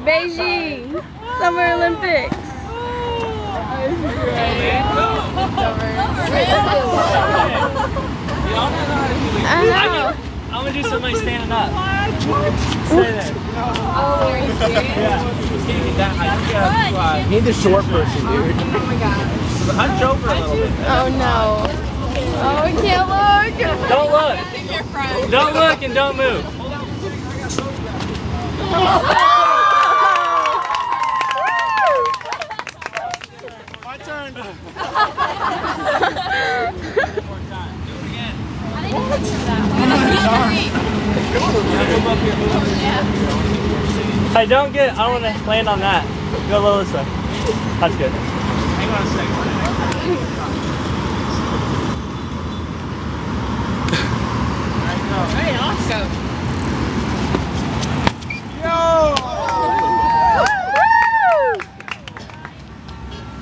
Beijing Summer Olympics. I know. I'm gonna do something standing up. Stay there. Oh, are you serious? Yeah. You need the short person, dude. Oh my gosh. Hunch over a little bit. Oh no. Oh, I can't look. Don't look. Don't look and don't move. My turn. Hey, don't get, I don't want to land on that. Go a little this way. That's good. Hang on a second. Hey, awesome.